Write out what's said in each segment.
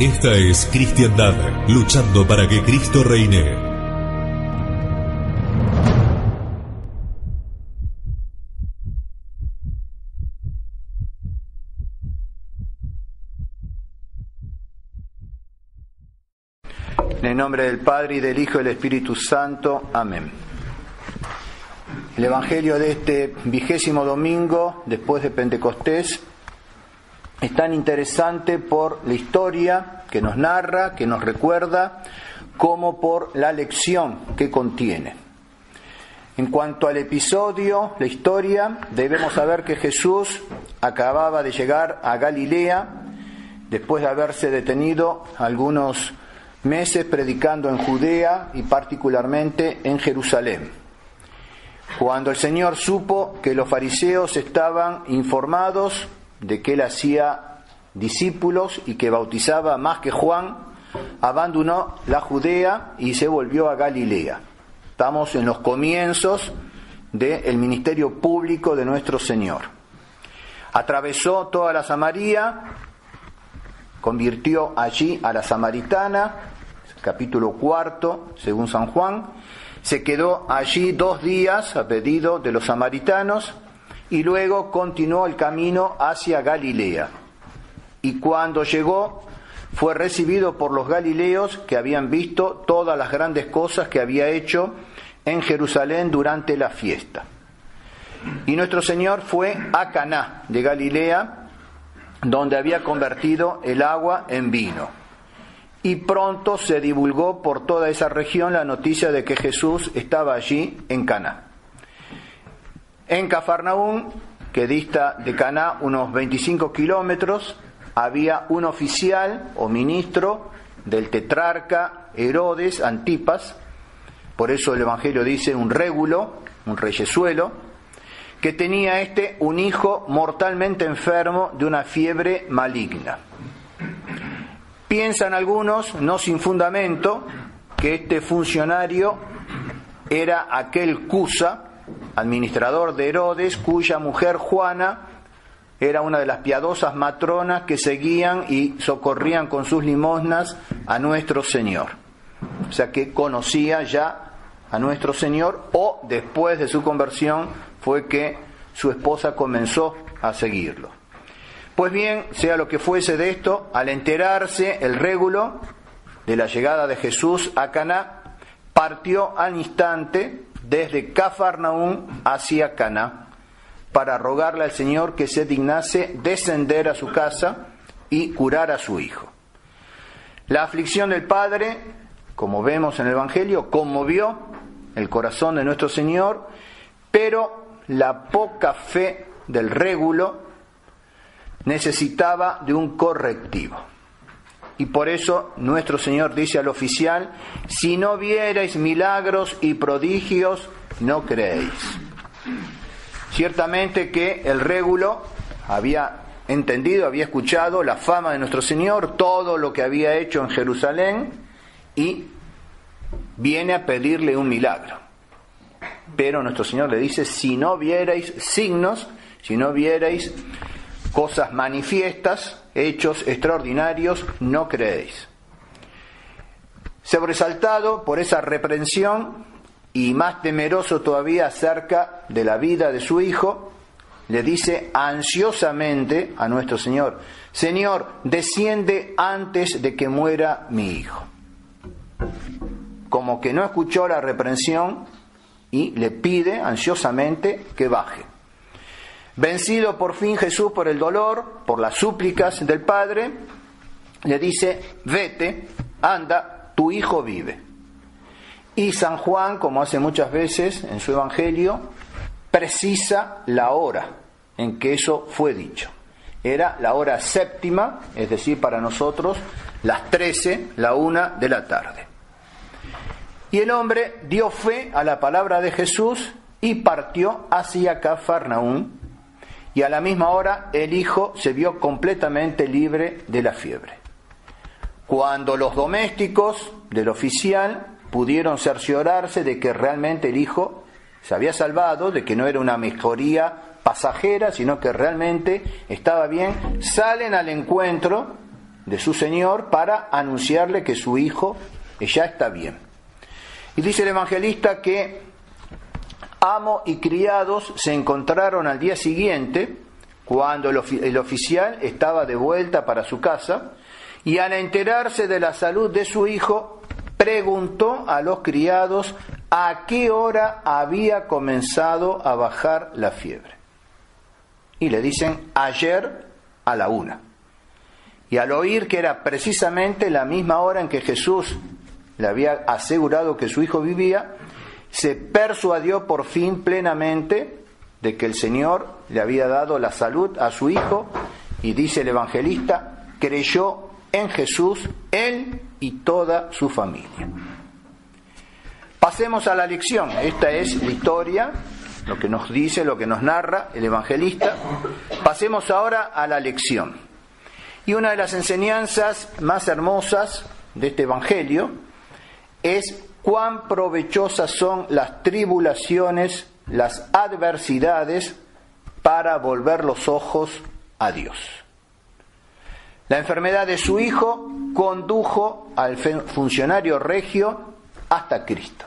Esta es Cristiandad, luchando para que Cristo reine. En el nombre del Padre, y del Hijo, y del Espíritu Santo. Amén. El Evangelio de este 20º domingo, después de Pentecostés, es tan interesante por la historia que nos narra, que nos recuerda, como por la lección que contiene. En cuanto al episodio, la historia, debemos saber que Jesús acababa de llegar a Galilea, después de haberse detenido algunos meses predicando en Judea y particularmente en Jerusalén. Cuando el Señor supo que los fariseos estaban informados de que Él hacía discípulos y que bautizaba más que Juan, abandonó la Judea y se volvió a Galilea. Estamos en los comienzos del ministerio público de nuestro Señor. Atravesó toda la Samaria, convirtió allí a la samaritana, capítulo 4, según San Juan. Se quedó allí 2 días a pedido de los samaritanos y luego continuó el camino hacia Galilea. Y cuando llegó, fue recibido por los galileos que habían visto todas las grandes cosas que había hecho en Jerusalén durante la fiesta. Y nuestro Señor fue a Caná de Galilea, donde había convertido el agua en vino. Y pronto se divulgó por toda esa región la noticia de que Jesús estaba allí en Caná. En Cafarnaúm, que dista de Caná unos 25 kilómetros, había un oficial o ministro del tetrarca Herodes Antipas, por eso el Evangelio dice un régulo, un reyesuelo, que tenía un hijo mortalmente enfermo de una fiebre maligna. Piensan algunos, no sin fundamento, que este funcionario era aquel Cusa, administrador de Herodes, cuya mujer Juana era una de las piadosas matronas que seguían y socorrían con sus limosnas a nuestro Señor. O sea que conocía ya a nuestro Señor, o después de su conversión fue que su esposa comenzó a seguirlo. Pues bien, sea lo que fuese de esto, al enterarse el régulo de la llegada de Jesús a Caná, partió al instante desde Cafarnaúm hacia Caná, para rogarle al Señor que se dignase descender a su casa y curar a su hijo. La aflicción del Padre, como vemos en el Evangelio, conmovió el corazón de nuestro Señor, pero la poca fe del régulo necesitaba de un correctivo. Y por eso nuestro Señor dice al oficial: si no vierais milagros y prodigios, no creéis. Ciertamente que el régulo había entendido, había escuchado la fama de nuestro Señor, todo lo que había hecho en Jerusalén, y viene a pedirle un milagro. Pero nuestro Señor le dice: si no vierais signos, si no vierais cosas manifiestas, hechos extraordinarios, no creéis. Sobresaltado por esa reprensión y más temeroso todavía acerca de la vida de su hijo, le dice ansiosamente a nuestro Señor: Señor, desciende antes de que muera mi hijo. Como que no escuchó la reprensión y le pide ansiosamente que baje. Vencido por fin Jesús por el dolor, por las súplicas del Padre, le dice: vete, anda, tu hijo vive. Y San Juan, como hace muchas veces en su Evangelio, precisa la hora en que eso fue dicho. Era la hora séptima, es decir, para nosotros, las 13, la 1 de la tarde. Y el hombre dio fe a la palabra de Jesús y partió hacia Cafarnaúm. Y a la misma hora el hijo se vio completamente libre de la fiebre. Cuando los domésticos del oficial pudieron cerciorarse de que realmente el hijo se había salvado, de que no era una mejoría pasajera, sino que realmente estaba bien, salen al encuentro de su Señor para anunciarle que su hijo ya está bien. Y dice el evangelista que amo y criados se encontraron al día siguiente, cuando el oficial estaba de vuelta para su casa, y al enterarse de la salud de su hijo, preguntó a los criados a qué hora había comenzado a bajar la fiebre. Y le dicen, ayer a la 1. Y al oír que era precisamente la misma hora en que Jesús le había asegurado que su hijo vivía, se persuadió por fin plenamente de que el Señor le había dado la salud a su hijo, y dice el evangelista, creyó en Jesús él y toda su familia. Pasemos a la lección. Esta es la historia, lo que nos dice, lo que nos narra el evangelista. Pasemos ahora a la lección. Y una de las enseñanzas más hermosas de este evangelio es cuán provechosas son las tribulaciones, las adversidades, para volver los ojos a Dios. La enfermedad de su hijo condujo al funcionario regio hasta Cristo.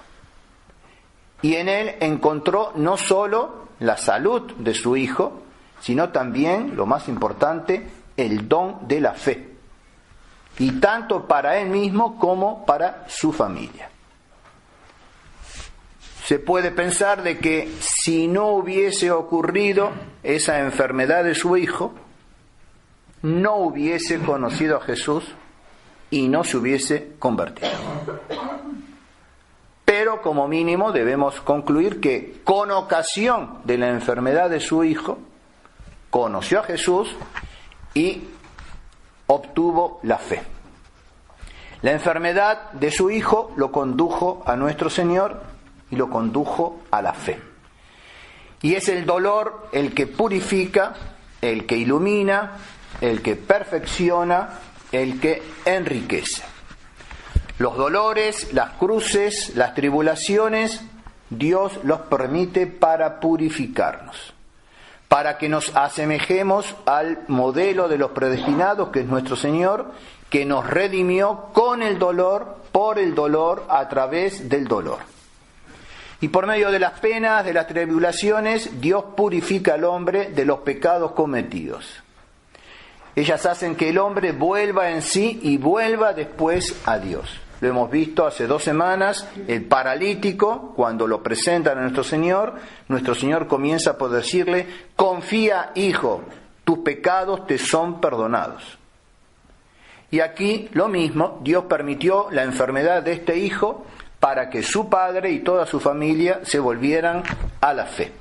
Y en él encontró no solo la salud de su hijo, sino también, lo más importante, el don de la fe. Y tanto para él mismo como para su familia. Se puede pensar de que si no hubiese ocurrido esa enfermedad de su hijo, no hubiese conocido a Jesús y no se hubiese convertido. Pero como mínimo debemos concluir que con ocasión de la enfermedad de su hijo, conoció a Jesús y obtuvo la fe. La enfermedad de su hijo lo condujo a nuestro Señor y lo condujo a la fe. Y es el dolor el que purifica, el que ilumina, el que perfecciona, el que enriquece. Los dolores, las cruces, las tribulaciones, Dios los permite para purificarnos, para que nos asemejemos al modelo de los predestinados, que es nuestro Señor, que nos redimió con el dolor, por el dolor, a través del dolor. Y por medio de las penas, de las tribulaciones, Dios purifica al hombre de los pecados cometidos. Ellas hacen que el hombre vuelva en sí y vuelva después a Dios. Lo hemos visto hace 2 semanas, el paralítico, cuando lo presentan a nuestro Señor comienza por decirle, confía, hijo, tus pecados te son perdonados. Y aquí lo mismo, Dios permitió la enfermedad de este hijo para que su padre y toda su familia se volvieran a la fe.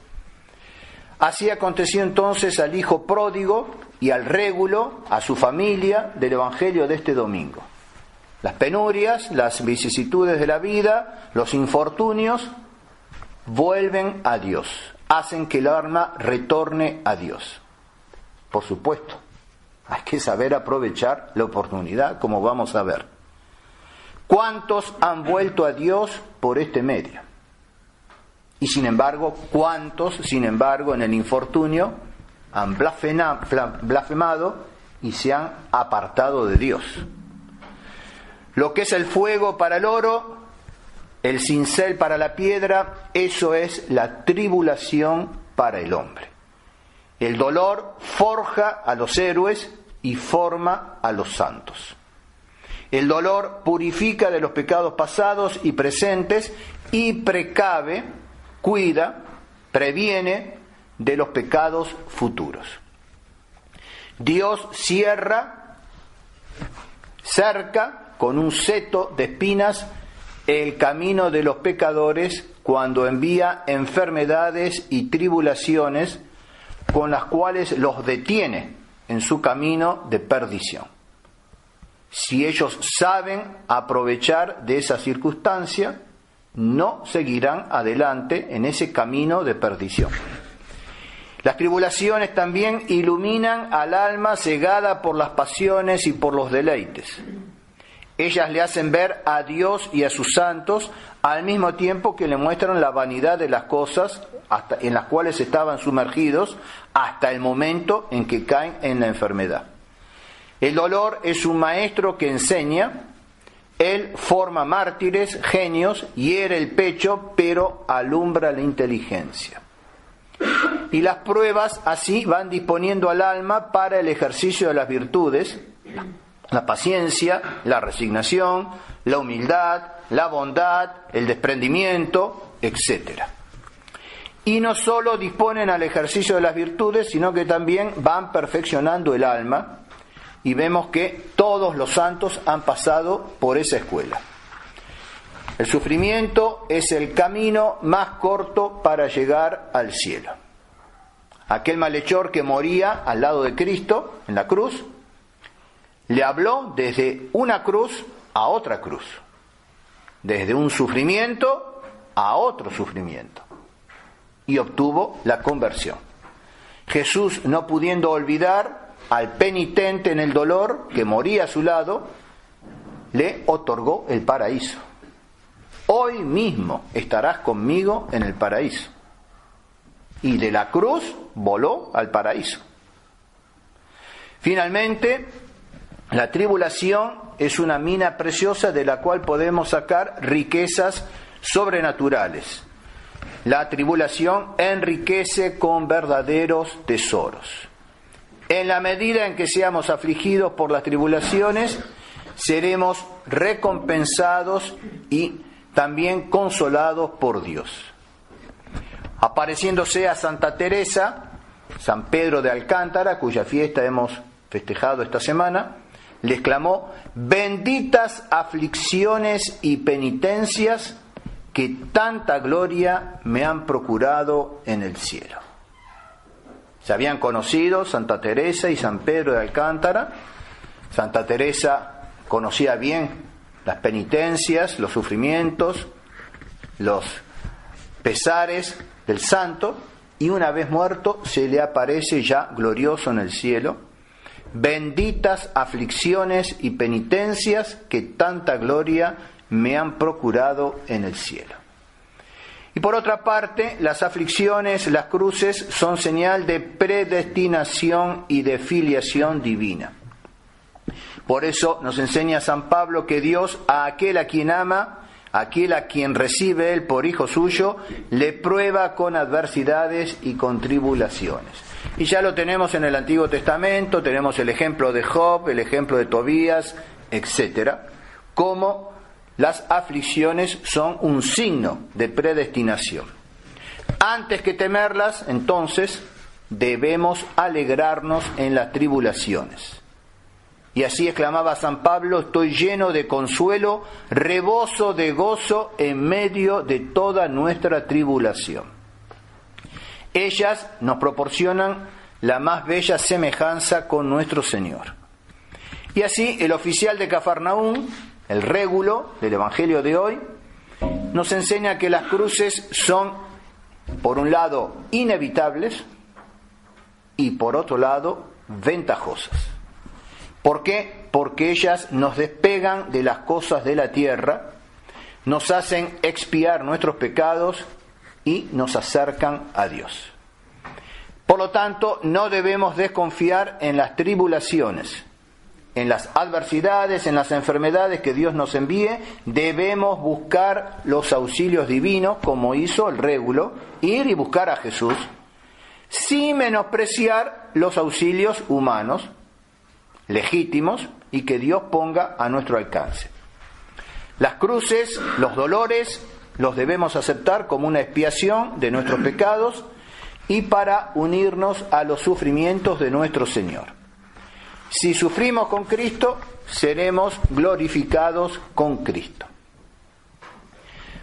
Así aconteció entonces al hijo pródigo y al régulo, a su familia, del Evangelio de este domingo. Las penurias, las vicisitudes de la vida, los infortunios, vuelven a Dios, hacen que el alma retorne a Dios. Por supuesto, hay que saber aprovechar la oportunidad, como vamos a ver. ¿Cuántos han vuelto a Dios por este medio? Y sin embargo, ¿cuántos, en el infortunio, han blasfemado y se han apartado de Dios? Lo que es el fuego para el oro, el cincel para la piedra, eso es la tribulación para el hombre. El dolor forja a los héroes y forma a los santos. El dolor purifica de los pecados pasados y presentes y precave, cuida, previene de los pecados futuros. Dios cerca con un seto de espinas el camino de los pecadores cuando envía enfermedades y tribulaciones con las cuales los detiene en su camino de perdición. Si ellos saben aprovechar de esa circunstancia, no seguirán adelante en ese camino de perdición. Las tribulaciones también iluminan al alma cegada por las pasiones y por los deleites. Ellas le hacen ver a Dios y a sus santos al mismo tiempo que le muestran la vanidad de las cosas en las cuales estaban sumergidos hasta el momento en que caen en la enfermedad. El dolor es un maestro que enseña. Él forma mártires, genios, hiere el pecho, pero alumbra la inteligencia. Y las pruebas así van disponiendo al alma para el ejercicio de las virtudes, la paciencia, la resignación, la humildad, la bondad, el desprendimiento, etc. Y no solo disponen al ejercicio de las virtudes, sino que también van perfeccionando el alma, y vemos que todos los santos han pasado por esa escuela. El sufrimiento es el camino más corto para llegar al cielo. Aquel malhechor que moría al lado de Cristo en la cruz, le habló desde una cruz a otra cruz, desde un sufrimiento a otro sufrimiento, y obtuvo la conversión. Jesús, no pudiendo olvidar al penitente en el dolor que moría a su lado, le otorgó el paraíso. Hoy mismo estarás conmigo en el paraíso. Y de la cruz voló al paraíso. Finalmente, la tribulación es una mina preciosa de la cual podemos sacar riquezas sobrenaturales. La tribulación enriquece con verdaderos tesoros. En la medida en que seamos afligidos por las tribulaciones, seremos recompensados y también consolados por Dios. Apareciéndose a Santa Teresa, San Pedro de Alcántara, cuya fiesta hemos festejado esta semana, le exclamó: benditas aflicciones y penitencias que tanta gloria me han procurado en el cielo. Se habían conocido Santa Teresa y San Pedro de Alcántara. Santa Teresa conocía bien las penitencias, los sufrimientos, los pesares del santo, y una vez muerto se le aparece ya glorioso en el cielo. Benditas aflicciones y penitencias que tanta gloria me han procurado en el cielo. Y por otra parte, las aflicciones, las cruces, son señal de predestinación y de filiación divina. Por eso nos enseña San Pablo que Dios a aquel a quien ama, a aquel a quien recibe él por hijo suyo, le prueba con adversidades y con tribulaciones. Y ya lo tenemos en el Antiguo Testamento, tenemos el ejemplo de Job, el ejemplo de Tobías, etc., como las aflicciones son un signo de predestinación. Antes que temerlas, entonces, debemos alegrarnos en las tribulaciones. Y así exclamaba San Pablo: estoy lleno de consuelo, reboso de gozo en medio de toda nuestra tribulación. Ellas nos proporcionan la más bella semejanza con nuestro Señor. Y así el oficial de Cafarnaún, el régulo del Evangelio de hoy, nos enseña que las cruces son, por un lado, inevitables y por otro lado, ventajosas. ¿Por qué? Porque ellas nos despegan de las cosas de la tierra, nos hacen expiar nuestros pecados y nos acercan a Dios. Por lo tanto, no debemos desconfiar en las tribulaciones, en las adversidades, en las enfermedades que Dios nos envíe. Debemos buscar los auxilios divinos, como hizo el régulo, ir y buscar a Jesús, sin menospreciar los auxilios humanos, legítimos, y que Dios ponga a nuestro alcance. Las cruces, los dolores, los debemos aceptar como una expiación de nuestros pecados y para unirnos a los sufrimientos de nuestro Señor. Si sufrimos con Cristo, seremos glorificados con Cristo.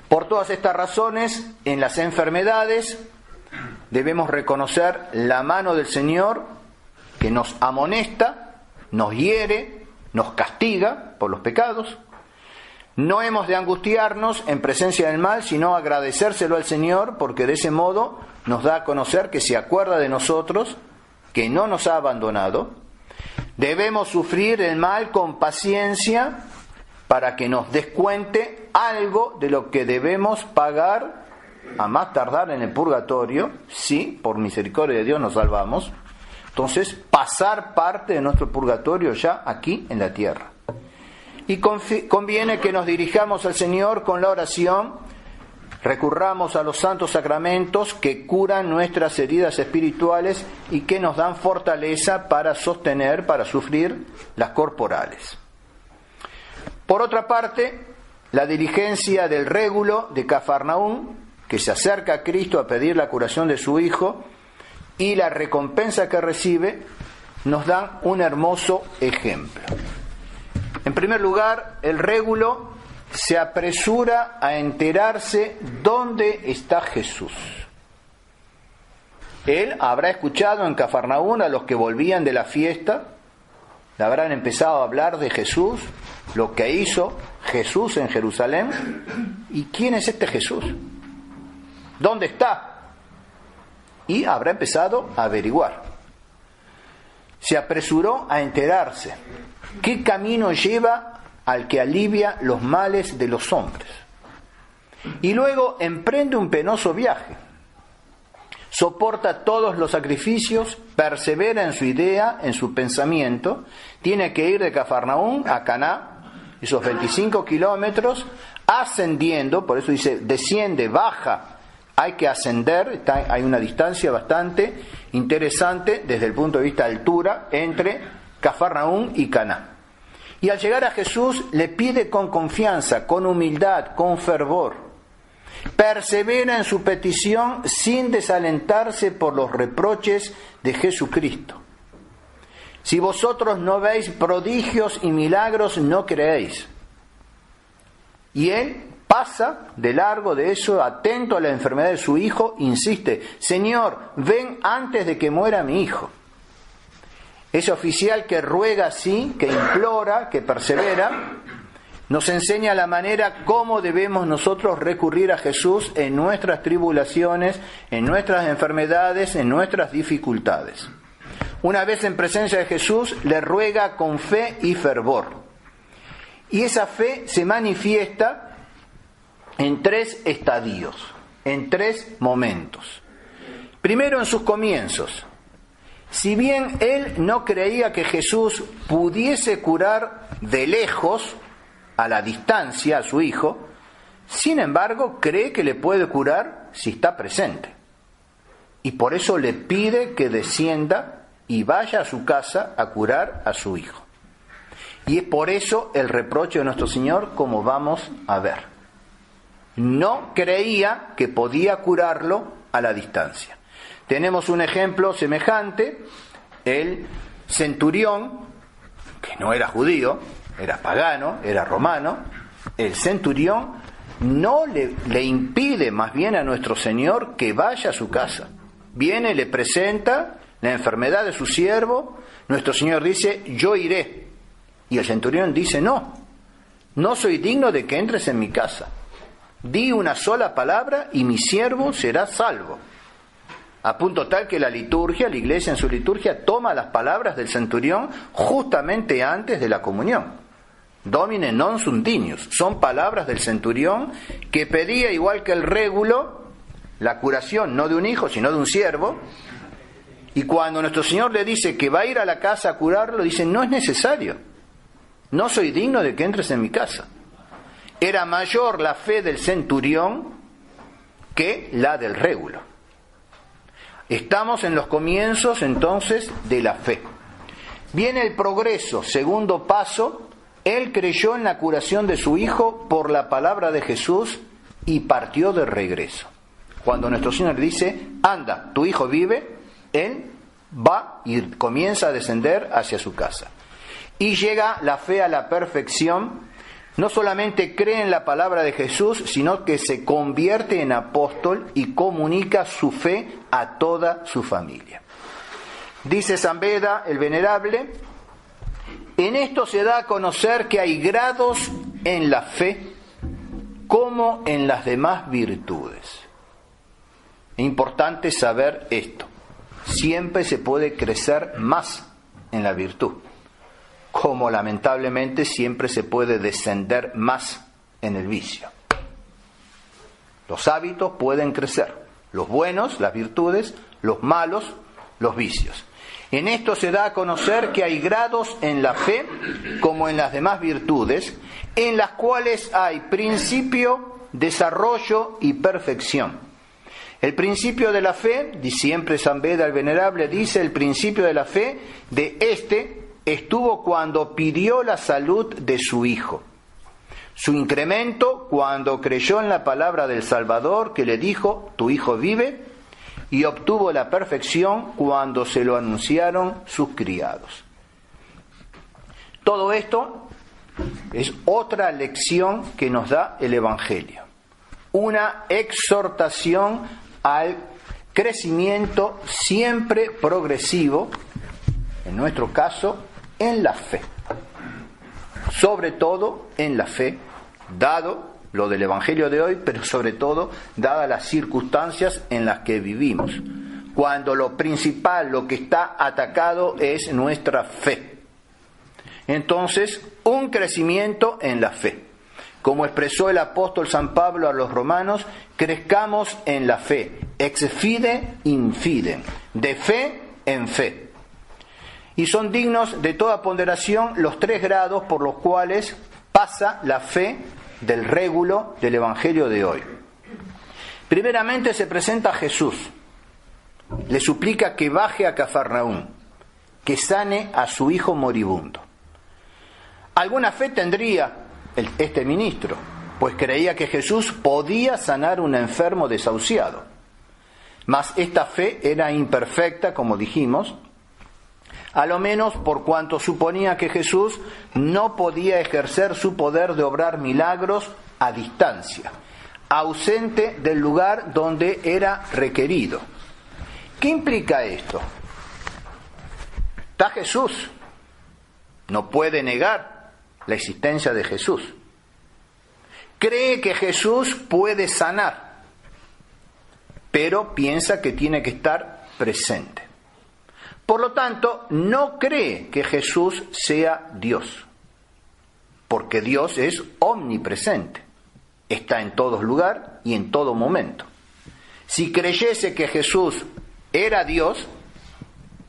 Por todas estas razones, en las enfermedades debemos reconocer la mano del Señor que nos amonesta, nos hiere, nos castiga por los pecados. No hemos de angustiarnos en presencia del mal, sino agradecérselo al Señor, porque de ese modo nos da a conocer que se acuerda de nosotros, que no nos ha abandonado. Debemos sufrir el mal con paciencia para que nos descuente algo de lo que debemos pagar a más tardar en el purgatorio, si por misericordia de Dios nos salvamos, Entonces, pasar parte de nuestro purgatorio ya aquí en la tierra. Y conviene que nos dirijamos al Señor con la oración, recurramos a los santos sacramentos que curan nuestras heridas espirituales y que nos dan fortaleza para sostener, para sufrir las corporales. Por otra parte, la diligencia del régulo de Cafarnaún, que se acerca a Cristo a pedir la curación de su hijo, y la recompensa que recibe, nos dan un hermoso ejemplo. En primer lugar, el régulo se apresura a enterarse dónde está Jesús. Él habrá escuchado en Cafarnaún a los que volvían de la fiesta, le habrán empezado a hablar de Jesús, lo que hizo Jesús en Jerusalén. ¿Y quién es este Jesús? ¿Dónde está? Y habrá empezado a averiguar. Se apresuró a enterarse. ¿Qué camino lleva al que alivia los males de los hombres? Y luego emprende un penoso viaje. Soporta todos los sacrificios, persevera en su idea, en su pensamiento. Tiene que ir de Cafarnaún a Caná, esos 25 kilómetros, ascendiendo, por eso dice, desciende, baja. Hay que ascender, hay una distancia bastante interesante desde el punto de vista de altura entre Cafarnaún y Caná. Y al llegar a Jesús le pide con confianza, con humildad, con fervor. Persevera en su petición sin desalentarse por los reproches de Jesucristo. Si vosotros no veis prodigios y milagros, no creéis. Y él pasa de largo de eso, atento a la enfermedad de su hijo, insiste: Señor, ven antes de que muera mi hijo. Ese oficial que ruega así, que implora, que persevera, nos enseña la manera cómo debemos nosotros recurrir a Jesús en nuestras tribulaciones, en nuestras enfermedades, en nuestras dificultades. Una vez en presencia de Jesús, le ruega con fe y fervor. Y esa fe se manifiesta en 3 estadios, en 3 momentos. Primero, en sus comienzos. Si bien él no creía que Jesús pudiese curar de lejos, a la distancia, a su hijo, sin embargo, cree que le puede curar si está presente. Y por eso le pide que descienda y vaya a su casa a curar a su hijo. Y es por eso el reproche de nuestro Señor, como vamos a ver. No creía que podía curarlo a la distancia. Tenemos un ejemplo semejante, el centurión, que no era judío, era pagano, era romano. El centurión no le impide más bien a nuestro Señor que vaya a su casa. Viene, le presenta la enfermedad de su siervo. Nuestro Señor dice: yo iré. Y el centurión dice: no soy digno de que entres en mi casa. Di una sola palabra y mi siervo será salvo. A punto tal que la iglesia en su liturgia toma las palabras del centurión justamente antes de la comunión. Domine non sunt dignus. Son palabras del centurión que pedía, igual que el régulo, la curación no de un hijo, sino de un siervo. Y cuando nuestro Señor le dice que va a ir a la casa a curarlo, dice: no es necesario. No soy digno de que entres en mi casa. Era mayor la fe del centurión que la del régulo. Estamos en los comienzos entonces de la fe. Viene el progreso, segundo paso. Él creyó en la curación de su hijo por la palabra de Jesús y partió de regreso. Cuando nuestro Señor dice: anda, tu hijo vive, él va y comienza a descender hacia su casa. Y llega la fe a la perfección. No solamente cree en la palabra de Jesús, sino que se convierte en apóstol y comunica su fe a toda su familia. Dice San Beda el Venerable: en esto se da a conocer que hay grados en la fe como en las demás virtudes. Es importante saber esto. Siempre se puede crecer más en la virtud, como lamentablemente siempre se puede descender más en el vicio. Los hábitos pueden crecer, los buenos, las virtudes, los malos, los vicios. En esto se da a conocer que hay grados en la fe, como en las demás virtudes, en las cuales hay principio, desarrollo y perfección. El principio de la fe, y siempre San Beda el Venerable dice, el principio de la fe de este estuvo cuando pidió la salud de su hijo. Su incremento cuando creyó en la palabra del Salvador que le dijo, tu hijo vive, y obtuvo la perfección cuando se lo anunciaron sus criados. Todo esto es otra lección que nos da el Evangelio. Una exhortación al crecimiento siempre progresivo, en nuestro caso, en la fe. Sobre todo en la fe, dado lo del Evangelio de hoy, pero sobre todo dadas las circunstancias en las que vivimos, cuando lo principal, lo que está atacado es nuestra fe. Entonces, un crecimiento en la fe. Como expresó el apóstol San Pablo a los romanos, crezcamos en la fe, ex fide in fide, de fe en fe. Y son dignos de toda ponderación los 3 grados por los cuales pasa la fe del régulo del Evangelio de hoy. Primeramente se presenta a Jesús, le suplica que baje a Cafarnaúm, que sane a su hijo moribundo. Alguna fe tendría este ministro, pues creía que Jesús podía sanar un enfermo desahuciado. Mas esta fe era imperfecta, como dijimos, a lo menos por cuanto suponía que Jesús no podía ejercer su poder de obrar milagros a distancia, ausente del lugar donde era requerido. ¿Qué implica esto? Está Jesús, no puede negar la existencia de Jesús. Cree que Jesús puede sanar, pero piensa que tiene que estar presente. Por lo tanto, no cree que Jesús sea Dios, porque Dios es omnipresente, está en todo lugar y en todo momento. Si creyese que Jesús era Dios,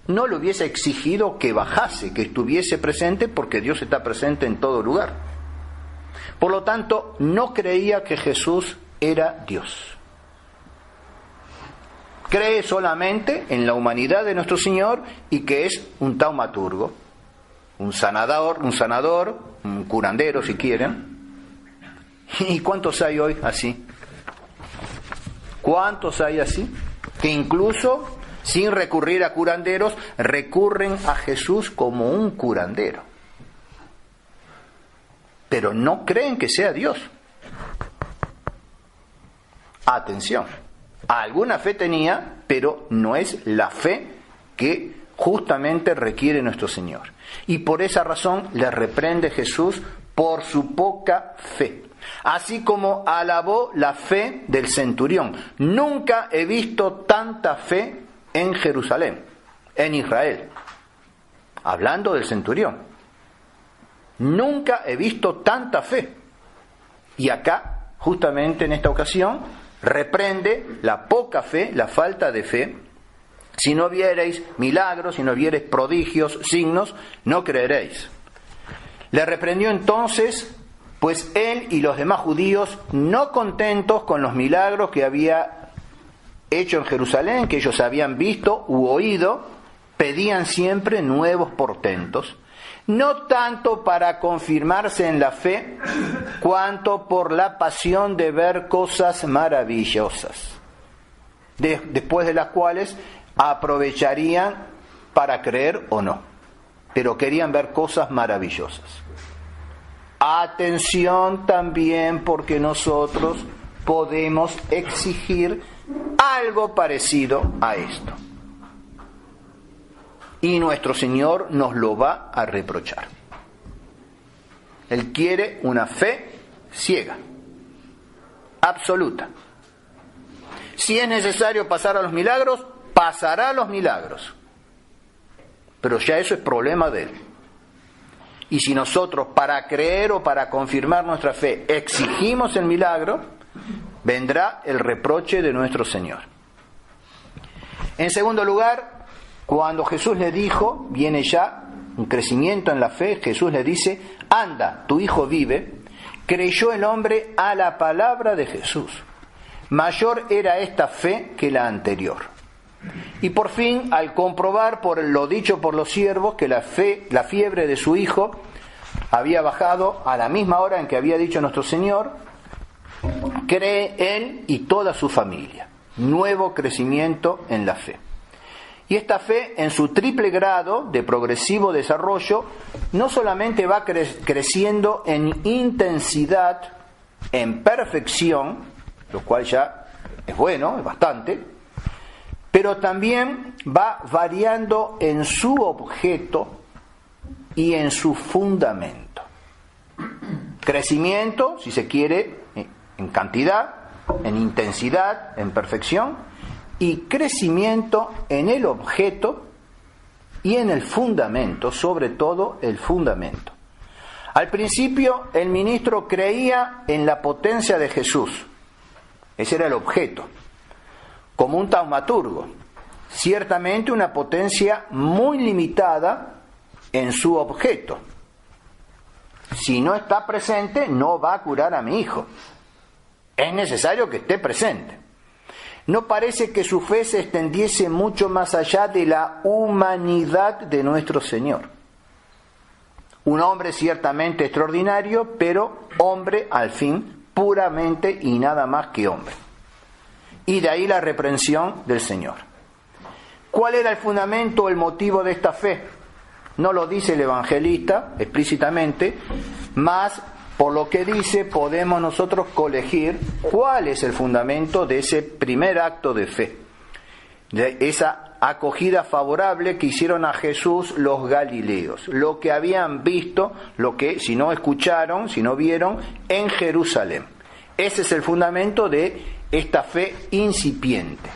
no le hubiese exigido que bajase, que estuviese presente, porque Dios está presente en todo lugar. Por lo tanto, no creía que Jesús era Dios. Cree solamente en la humanidad de nuestro Señor y que es un taumaturgo, un sanador, un curandero si quieren. ¿Y cuántos hay hoy así? ¿Cuántos hay así? Que incluso sin recurrir a curanderos recurren a Jesús como un curandero. Pero no creen que sea Dios. Atención. Alguna fe tenía, pero no es la fe que justamente requiere nuestro Señor. Y por esa razón le reprende Jesús por su poca fe. Así como alabó la fe del centurión. Nunca he visto tanta fe en Jerusalén, en Israel. Hablando del centurión. Nunca he visto tanta fe. Y acá, justamente en esta ocasión, reprende la poca fe, la falta de fe. Si no viereis milagros, si no viereis prodigios, signos, no creeréis. Le reprendió entonces, pues él y los demás judíos, no contentos con los milagros que había hecho en Jerusalén, que ellos habían visto u oído, pedían siempre nuevos portentos, no tanto para confirmarse en la fe, cuanto por la pasión de ver cosas maravillosas, después de las cuales aprovecharían para creer o no, pero querían ver cosas maravillosas. Atención también, porque nosotros podemos exigir algo parecido a esto. Y nuestro Señor nos lo va a reprochar. Él quiere una fe ciega, absoluta. Si es necesario pasar a los milagros, pasará a los milagros. Pero ya eso es problema de Él. Y si nosotros, para creer o para confirmar nuestra fe, exigimos el milagro, vendrá el reproche de nuestro Señor. En segundo lugar, Cuando Jesús le dijo, viene ya un crecimiento en la fe, Jesús le dice, anda, tu hijo vive, creyó el hombre a la palabra de Jesús. Mayor era esta fe que la anterior. Y por fin, al comprobar por lo dicho por los siervos que la fiebre de su hijo había bajado a la misma hora en que había dicho nuestro Señor, cree él y toda su familia. Nuevo crecimiento en la fe. Y esta fe, en su triple grado de progresivo desarrollo, no solamente va creciendo en intensidad, en perfección, lo cual ya es bueno, es bastante, pero también va variando en su objeto y en su fundamento. Crecimiento, si se quiere, en cantidad, en intensidad, en perfección, y crecimiento en el objeto y en el fundamento, sobre todo el fundamento. Al principio el ministro creía en la potencia de Jesús, ese era el objeto, como un taumaturgo, ciertamente una potencia muy limitada en su objeto. Si no está presente, no va a curar a mi hijo. Es necesario que esté presente. No parece que su fe se extendiese mucho más allá de la humanidad de nuestro Señor. Un hombre ciertamente extraordinario, pero hombre al fin, puramente y nada más que hombre. Y de ahí la reprensión del Señor. ¿Cuál era el fundamento o el motivo de esta fe? No lo dice el evangelista explícitamente, mas por lo que dice podemos nosotros colegir cuál es el fundamento de ese primer acto de fe, de esa acogida favorable que hicieron a Jesús los galileos, lo que habían visto, lo que si no escucharon, si no vieron en Jerusalén. Ese es el fundamento de esta fe incipiente.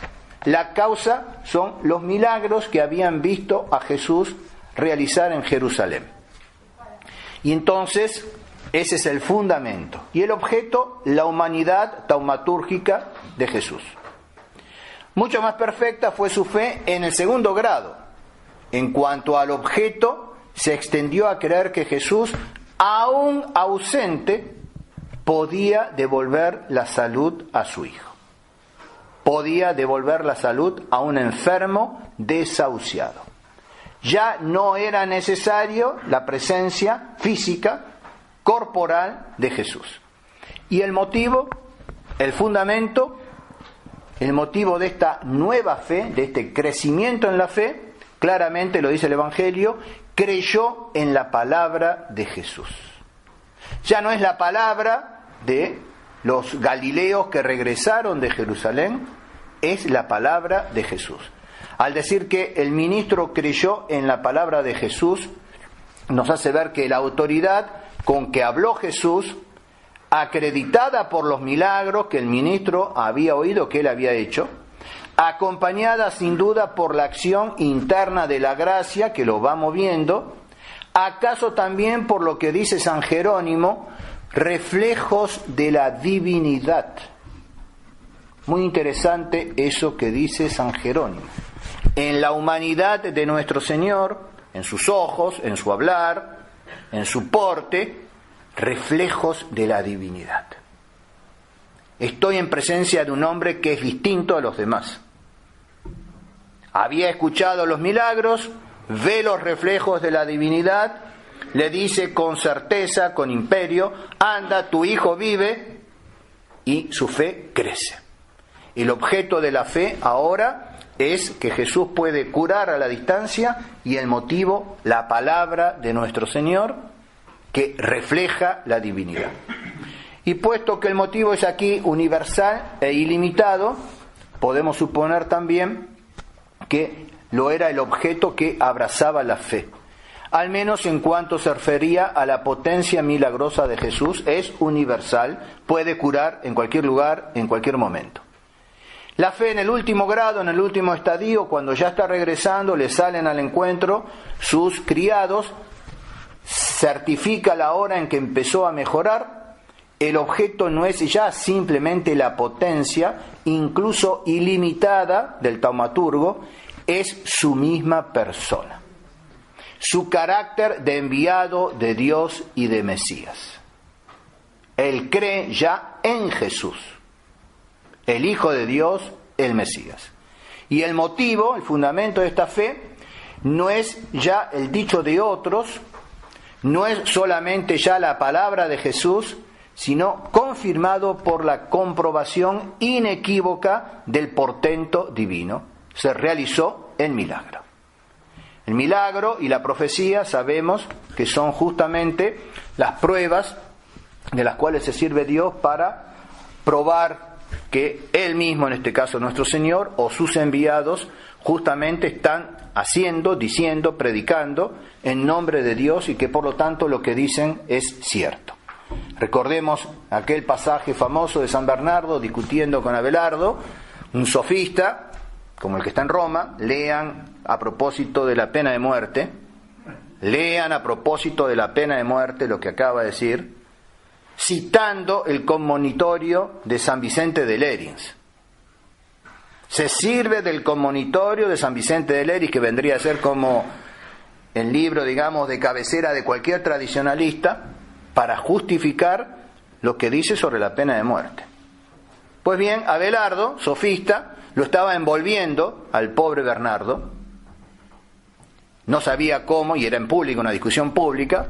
La causa son los milagros que habían visto a Jesús realizar en Jerusalén. Y entonces ese es el fundamento. Y el objeto, la humanidad taumatúrgica de Jesús. Mucho más perfecta fue su fe en el segundo grado. En cuanto al objeto, se extendió a creer que Jesús, aún ausente, podía devolver la salud a su hijo. Podía devolver la salud a un enfermo desahuciado. Ya no era necesario la presencia física, corporal de Jesús. Y el motivo, el fundamento, el motivo de esta nueva fe, de este crecimiento en la fe, claramente lo dice el Evangelio, creyó en la palabra de Jesús. Ya no es la palabra de los galileos que regresaron de Jerusalén, es la palabra de Jesús. Al decir que el ministro creyó en la palabra de Jesús, nos hace ver que la autoridad con que habló Jesús, acreditada por los milagros que el ministro había oído que él había hecho, acompañada sin duda por la acción interna de la gracia que lo va moviendo, acaso también por lo que dice San Jerónimo, reflejos de la divinidad. Muy interesante eso que dice San Jerónimo. En la humanidad de nuestro Señor, en sus ojos, en su hablar, en su porte, reflejos de la divinidad. Estoy en presencia de un hombre que es distinto a los demás. Había escuchado los milagros, ve los reflejos de la divinidad, le dice con certeza, con imperio, anda, tu hijo vive, y su fe crece. El objeto de la fe ahora es que Jesús puede curar a la distancia y el motivo, la palabra de nuestro Señor, que refleja la divinidad. Y puesto que el motivo es aquí universal e ilimitado, podemos suponer también que lo era el objeto que abrazaba la fe. Al menos en cuanto se refería a la potencia milagrosa de Jesús, es universal, puede curar en cualquier lugar, en cualquier momento. La fe en el último grado, en el último estadio, cuando ya está regresando, le salen al encuentro sus criados, certifica la hora en que empezó a mejorar el objeto no es ya simplemente la potencia, incluso ilimitada, del taumaturgo, es su misma persona, su carácter de enviado de Dios y de Mesías. Él cree ya en Jesús, el Hijo de Dios, el Mesías. Y el motivo, el fundamento de esta fe, no es ya el dicho de otros, no es solamente ya la palabra de Jesús, sino confirmado por la comprobación inequívoca del portento divino. Se realizó el milagro. El milagro y la profecía sabemos que son justamente las pruebas de las cuales se sirve Dios para probar que Él mismo, en este caso nuestro Señor, o sus enviados, justamente están haciendo, diciendo, predicando en nombre de Dios y que por lo tanto lo que dicen es cierto. Recordemos aquel pasaje famoso de San Bernardo discutiendo con Abelardo, un sofista, como el que está en Roma. Lean a propósito de la pena de muerte, lo que acaba de decir, citando el conmonitorio de San Vicente de Lérins. Se sirve del conmonitorio de San Vicente de Lérins, que vendría a ser como el libro, digamos, de cabecera de cualquier tradicionalista, para justificar lo que dice sobre la pena de muerte. Pues bien, Abelardo, sofista, lo estaba envolviendo al pobre Bernardo. No sabía cómo, y era en público, una discusión pública,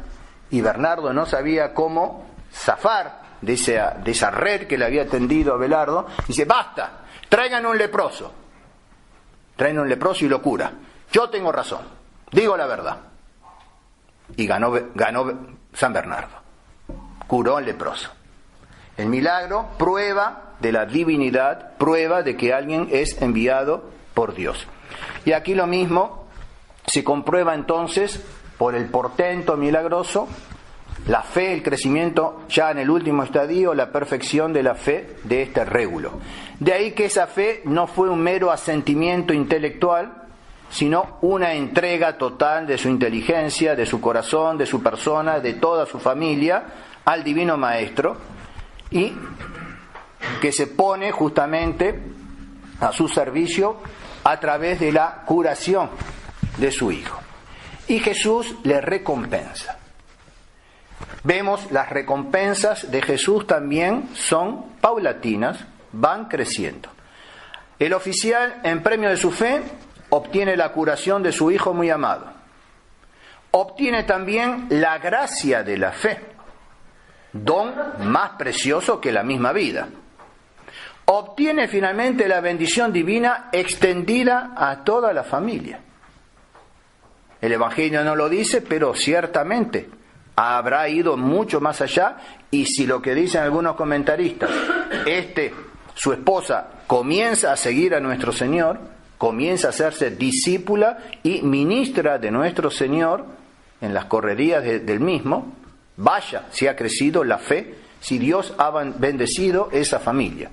y Bernardo no sabía cómo zafar de esa red que le había tendido Abelardo. Dice: basta, traigan un leproso. Traen un leproso y lo cura. Yo tengo razón, digo la verdad. Y ganó San Bernardo. Curó al leproso. El milagro, prueba de la divinidad, prueba de que alguien es enviado por Dios. Y aquí lo mismo se comprueba entonces por el portento milagroso, la fe, el crecimiento ya en el último estadio, la perfección de la fe de este régulo. De ahí que esa fe no fue un mero asentimiento intelectual, sino una entrega total de su inteligencia, de su corazón, de su persona, de toda su familia, al Divino Maestro, y que se pone justamente a su servicio a través de la curación de su Hijo. Y Jesús le recompensa. Vemos las recompensas de Jesús también son paulatinas, van creciendo. El oficial, en premio de su fe, obtiene la curación de su Hijo muy amado. Obtiene también la gracia de la fe, don más precioso que la misma vida. Obtiene finalmente la bendición divina extendida a toda la familia. El Evangelio no lo dice, pero ciertamente habrá ido mucho más allá, y si lo que dicen algunos comentaristas, su esposa comienza a seguir a nuestro Señor, comienza a hacerse discípula y ministra de nuestro Señor en las correrías del mismo, vaya si ha crecido la fe, si Dios ha bendecido esa familia.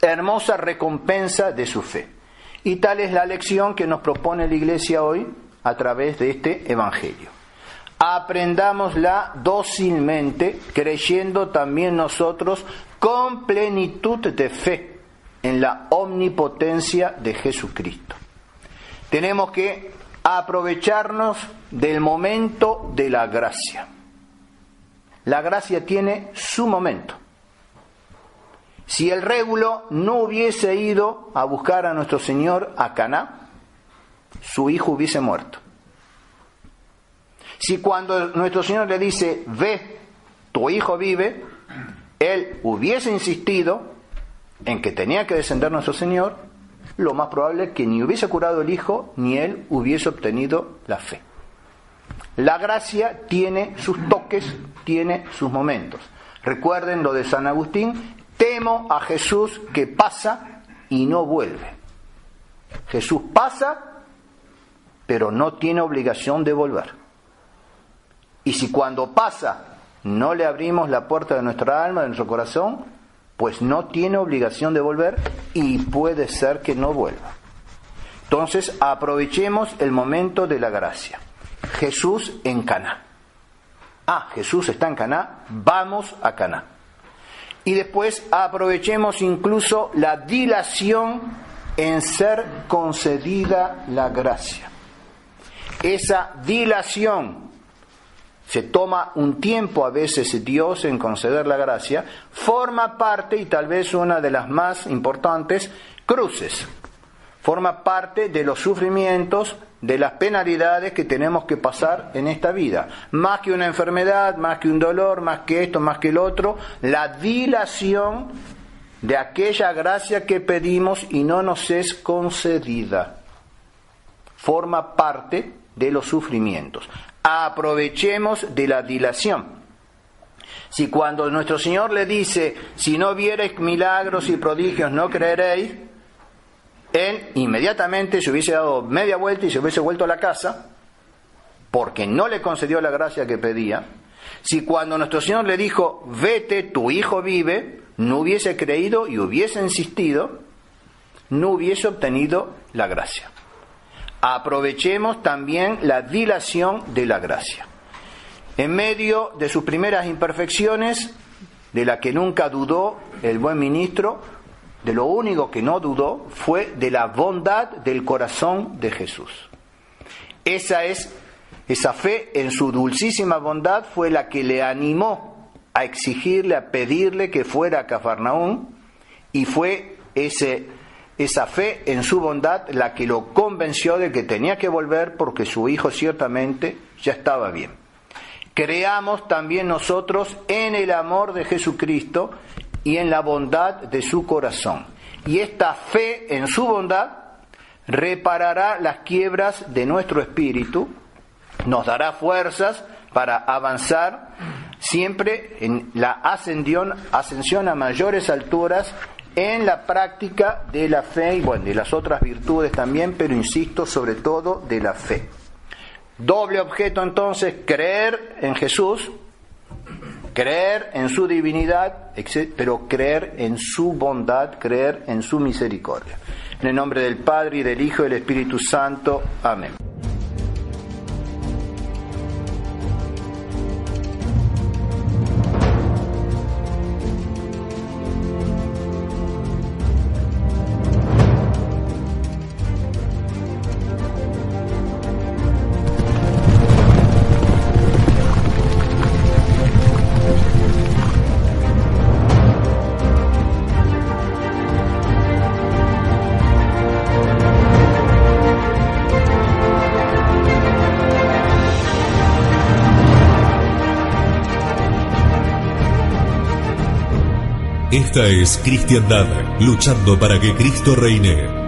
Hermosa recompensa de su fe. Y tal es la lección que nos propone la Iglesia hoy a través de este Evangelio. Aprendámosla dócilmente, creyendo también nosotros con plenitud de fe en la omnipotencia de Jesucristo. Tenemos que aprovecharnos del momento de la gracia. La gracia tiene su momento. Si el régulo no hubiese ido a buscar a nuestro Señor a Caná, su hijo hubiese muerto. Si cuando nuestro Señor le dice: ve, tu hijo vive, él hubiese insistido en que tenía que descender nuestro Señor, lo más probable es que ni hubiese curado el hijo, ni él hubiese obtenido la fe. La gracia tiene sus toques, tiene sus momentos. Recuerden lo de San Agustín: temo a Jesús que pasa y no vuelve. Jesús pasa, pero no tiene obligación de volver. Y si cuando pasa no le abrimos la puerta de nuestra alma, de nuestro corazón, pues no tiene obligación de volver y puede ser que no vuelva. Entonces aprovechemos el momento de la gracia. Jesús en Caná. Jesús está en Caná, vamos a Caná. Y después aprovechemos incluso la dilación en ser concedida la gracia. Esa dilación, se toma un tiempo a veces Dios en conceder la gracia, forma parte, y tal vez una de las más importantes, cruces. Forma parte de los sufrimientos, de las penalidades que tenemos que pasar en esta vida. Más que una enfermedad, más que un dolor, más que esto, más que el otro, la dilación de aquella gracia que pedimos y no nos es concedida. Forma parte de los sufrimientos. Aprovechemos de la dilación. Si cuando nuestro Señor le dice, si no viereis milagros y prodigios no creeréis, Él inmediatamente se hubiese dado media vuelta y se hubiese vuelto a la casa, porque no le concedió la gracia que pedía. Si cuando nuestro Señor le dijo, vete, tu hijo vive, no hubiese creído y hubiese insistido, no hubiese obtenido la gracia. Aprovechemos también la dilación de la gracia. En medio de sus primeras imperfecciones, de la que nunca dudó el buen ministro, de lo único que no dudó fue de la bondad del corazón de Jesús. Esa fe en su dulcísima bondad fue la que le animó a exigirle, a pedirle que fuera a Cafarnaúm, y fue esa fe en su bondad la que lo convenció de que tenía que volver porque su hijo ciertamente ya estaba bien. Creamos también nosotros en el amor de Jesucristo y en la bondad de su corazón. Y esta fe en su bondad reparará las quiebras de nuestro espíritu, nos dará fuerzas para avanzar siempre en la ascensión a mayores alturas en la práctica de la fe y de las otras virtudes también, pero insisto, sobre todo de la fe. Doble objeto entonces, creer en Jesús, creer en su divinidad, pero creer en su bondad, creer en su misericordia. En el nombre del Padre, y del Hijo, y del Espíritu Santo. Amén. Esta es Cristiandad, luchando para que Cristo reine.